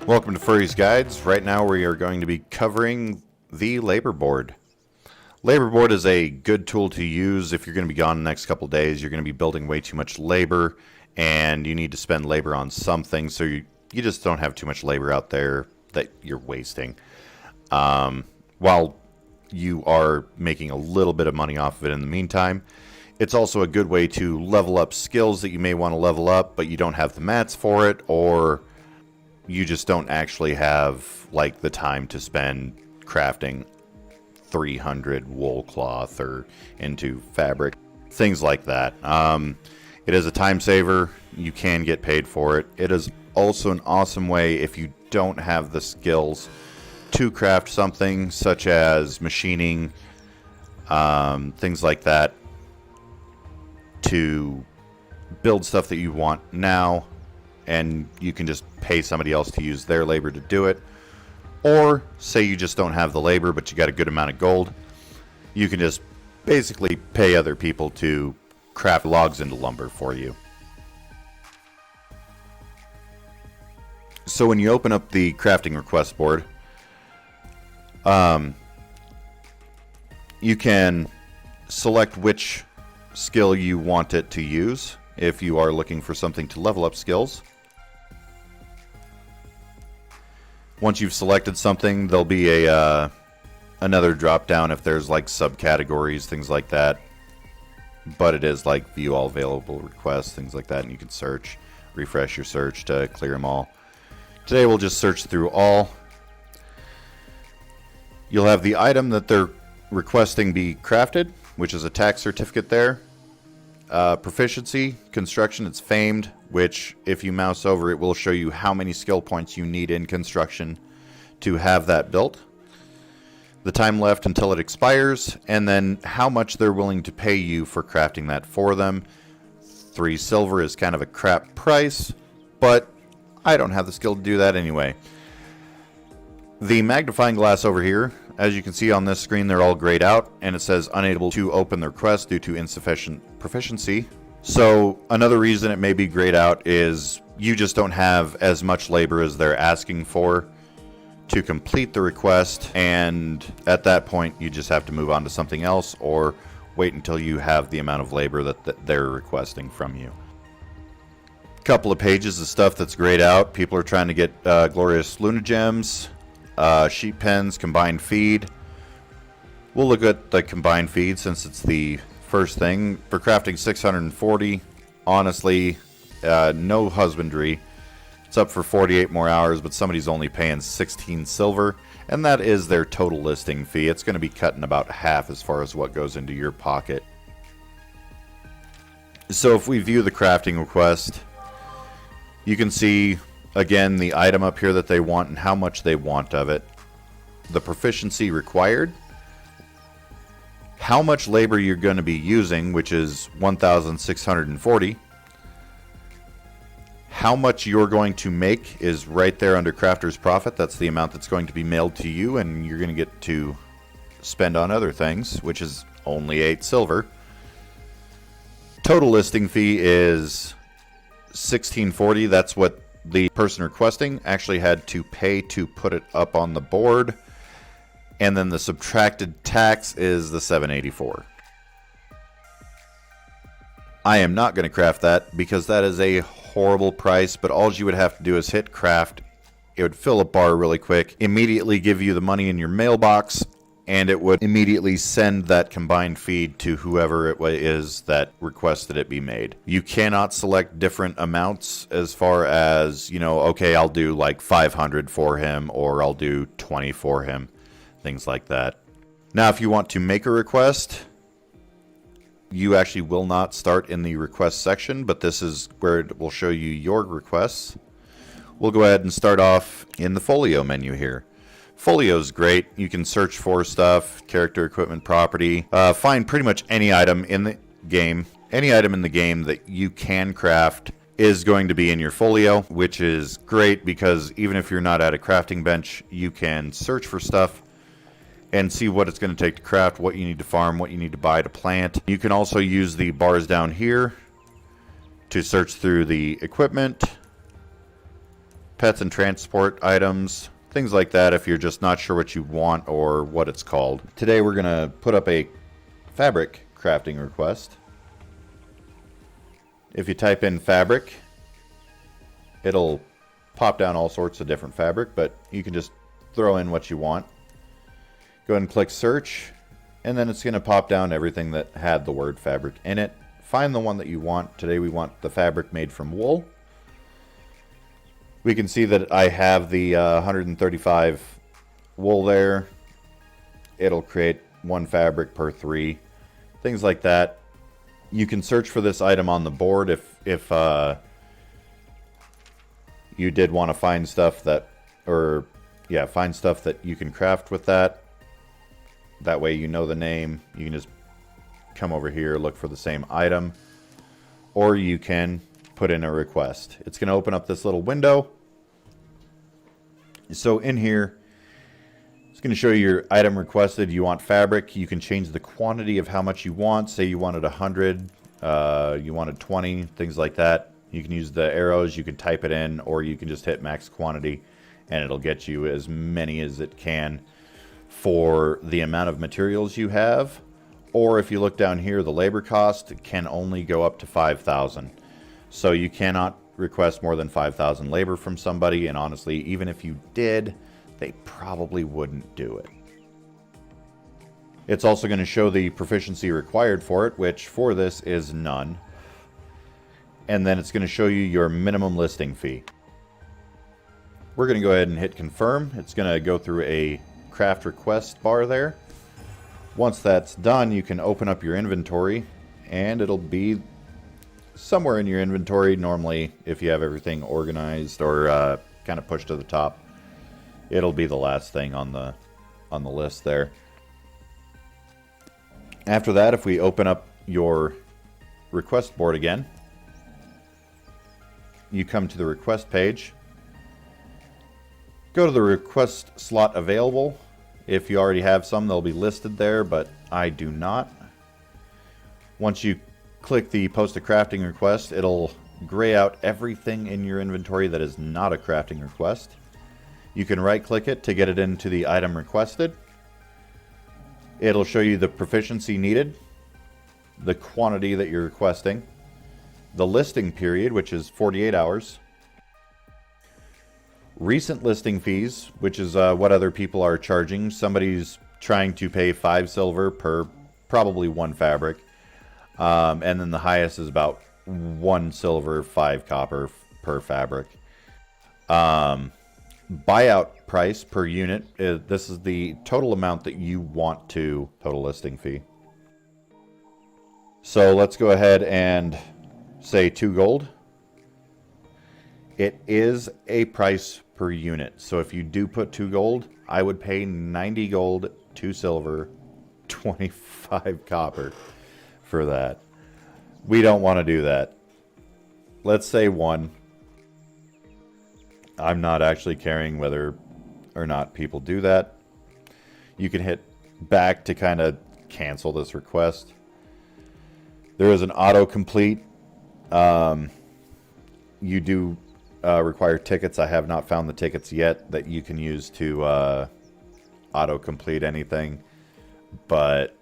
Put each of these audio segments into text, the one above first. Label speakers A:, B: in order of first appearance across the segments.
A: Welcome to Furry's Guides. Right now we are going to be covering the labor board. Labor board is a good tool to use if you're going to be gone the next couple days. You're going to be building way too much labor and you need to spend labor on something, so you just don't have too much labor out there that you're wasting. While you are making a little bit of money off of it in the meantime, it's also a good way to level up skills that you may want to level up, but you don't have the mats for it, or you just don't actually have like the time to spend crafting 300 wool cloth or into fabric, things like that. It is a time saver. You can get paid for it. It is also an awesome way if you don't have the skills to craft something, such as machining, things like that, to build stuff that you want now, and you can just pay somebody else to use their labor to do it. Or say you just don't have the labor but you got a good amount of gold, you can just basically pay other people to craft logs into lumber for you. So when you open up the crafting request board, you can select which skill you want it to use if you are looking for something to level up skills. Once you've selected something, there'll be a another drop down if there's like subcategories, things like that. But it is like view all available requests, things like that, and you can search, refresh your search to clear them all. Today we'll just search through all. You'll have the item that they're requesting be crafted, which is a tax certificate there. Proficiency, construction, it's famed, which if you mouse over it will show you how many skill points you need in construction to have that built. The time left until it expires, and then how much they're willing to pay you for crafting that for them. 3 silver is kind of a crap price, but I don't have the skill to do that anyway. The magnifying glass over here, as you can see on this screen, they're all grayed out, and it says unable to open the request due to insufficient proficiency. So another reason it may be grayed out is you just don't have as much labor as they're asking for to complete the request, and at that point you just have to move on to something else or wait until you have the amount of labor that they're requesting from you. Couple of pages of stuff that's grayed out. People are trying to get glorious Luna gems, sheep pens, combined feed. We'll look at the combined feed since it's the first thing. For crafting 640, honestly, no husbandry. It's up for 48 more hours, but somebody's only paying 16 silver, and that is their total listing fee. It's going to be cut in about half as far as what goes into your pocket. So if we view the crafting request, you can see again the item up here that they want and how much they want of it, the proficiency required, how much labor you're going to be using, which is 1,640. How much you're going to make is right there under crafter's profit. That's the amount that's going to be mailed to you, and you're going to get to spend on other things, which is only 8 silver. Total listing fee is 1640. That's what the person requesting actually had to pay to put it up on the board, and then the subtracted tax is the 784. I am not going to craft that because that is a horrible price, but all you would have to do is hit craft. It would fill a bar really quick, immediately give you the money in your mailbox, and it would immediately send that combined feed to whoever it is that requested it be made. You cannot select different amounts as far as, you know, okay, I'll do like 500 for him, or I'll do 20 for him, things like that. Now, if you want to make a request, you actually will not start in the request section, but this is where it will show you your requests. We'll go ahead and start off in the folio menu here. Folio is great. You can search for stuff, character, equipment, property, find pretty much any item in the game. Any item in the game that you can craft is going to be in your folio, which is great because even if you're not at a crafting bench, you can search for stuff and see what it's going to take to craft, what you need to farm, what you need to buy to plant. You can also use the bars down here to search through the equipment, pets and transport items, things like that if you're just not sure what you want or what it's called. Today we're going to put up a fabric crafting request. If you type in fabric, it'll pop down all sorts of different fabric, but you can just throw in what you want. Go ahead and click search, and then it's going to pop down everything that had the word fabric in it. Find the one that you want. Today we want the fabric made from wool. We can see that I have the 135 wool there. It'll create one fabric per 3. Things like that. You can search for this item on the board if you did want to find stuff that, find stuff that you can craft with that. That way you know the name. You can just come over here, look for the same item, or you can put in a request. It's going to open up this little window. So in here, it's going to show you your item requested. You want fabric. You can change the quantity of how much you want. Say you wanted 100, you wanted 20, things like that. You can use the arrows. You can type it in, or you can just hit max quantity, and it'll get you as many as it can for the amount of materials you have. Or if you look down here, the labor cost can only go up to 5,000. So you cannot request more than 5,000 labor from somebody, and honestly, even if you did, they probably wouldn't do it. It's also going to show the proficiency required for it, which for this is none. And then it's going to show you your minimum listing fee. We're going to go ahead and hit confirm. It's going to go through a craft request bar there. Once that's done, you can open up your inventory, and it'll be somewhere in your inventory. Normally, if you have everything organized or kind of pushed to the top, it'll be the last thing on the list there. After that, if we open up your request board again, you come to the request page. Go to the request slot available. If you already have some, they'll be listed there, but I do not. Once you click the post a crafting request, it'll gray out everything in your inventory that is not a crafting request. You can right click it to get it into the item requested. It'll show you the proficiency needed, the quantity that you're requesting, the listing period, which is 48 hours, recent listing fees, which is what other people are charging. Somebody's trying to pay 5 silver per probably 1 fabric. And then the highest is about 1 silver, 5 copper per fabric. Buyout price per unit. This is the total amount that you want to total listing fee. So let's go ahead and say 2 gold. It is a price per unit. So if you do put 2 gold, I would pay 90 gold, 2 silver, 25 copper for that. We don't want to do that. Let's say 1. I'm not actually caring whether or not people do that. You can hit back to kind of cancel this request. There is an autocomplete. You do require tickets. I have not found the tickets yet that you can use to autocomplete anything, but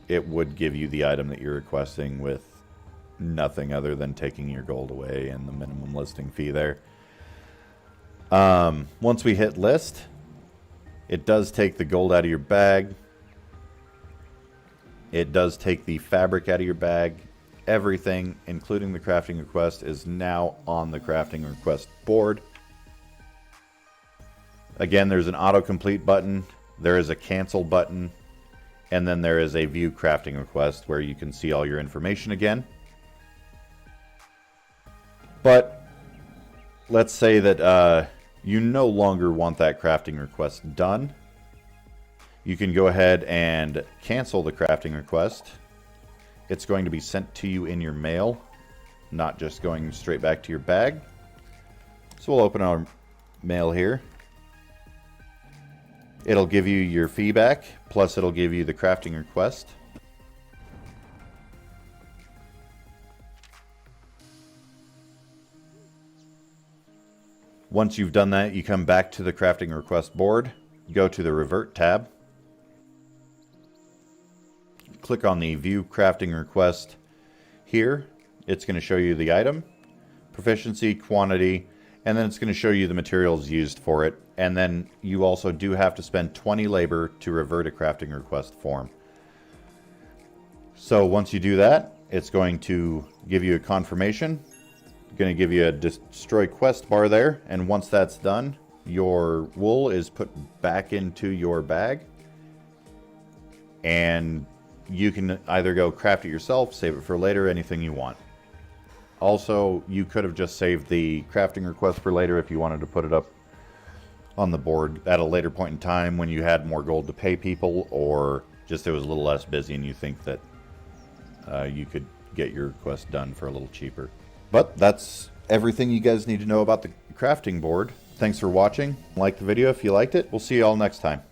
A: it would give you the item that you're requesting with nothing other than taking your gold away and the minimum listing fee there. Once we hit list, it does take the gold out of your bag. It does take the fabric out of your bag. Everything, including the crafting request, is now on the crafting request board. Again, there's an autocomplete button. There is a cancel button. And then there is a view crafting request where you can see all your information again. But let's say that you no longer want that crafting request done. You can go ahead and cancel the crafting request. It's going to be sent to you in your mail, not just going straight back to your bag. So we'll open our mail here. It'll give you your fee back, plus it'll give you the crafting request. Once you've done that, you come back to the crafting request board, go to the Revert tab, click on the View Crafting Request here. It's going to show you the item, proficiency, quantity, and then it's going to show you the materials used for it. And then you also do have to spend 20 labor to revert a crafting request form. So once you do that, it's going to give you a confirmation. It's going to give you a destroy quest bar there. And once that's done, your wool is put back into your bag. And you can either go craft it yourself, save it for later, anything you want. Also, you could have just saved the crafting request for later if you wanted to put it up on the board at a later point in time when you had more gold to pay people, or just it was a little less busy and you think that you could get your quest done for a little cheaper. But that's everything you guys need to know about the crafting board. Thanks for watching. Like the video if you liked it. We'll see you all next time.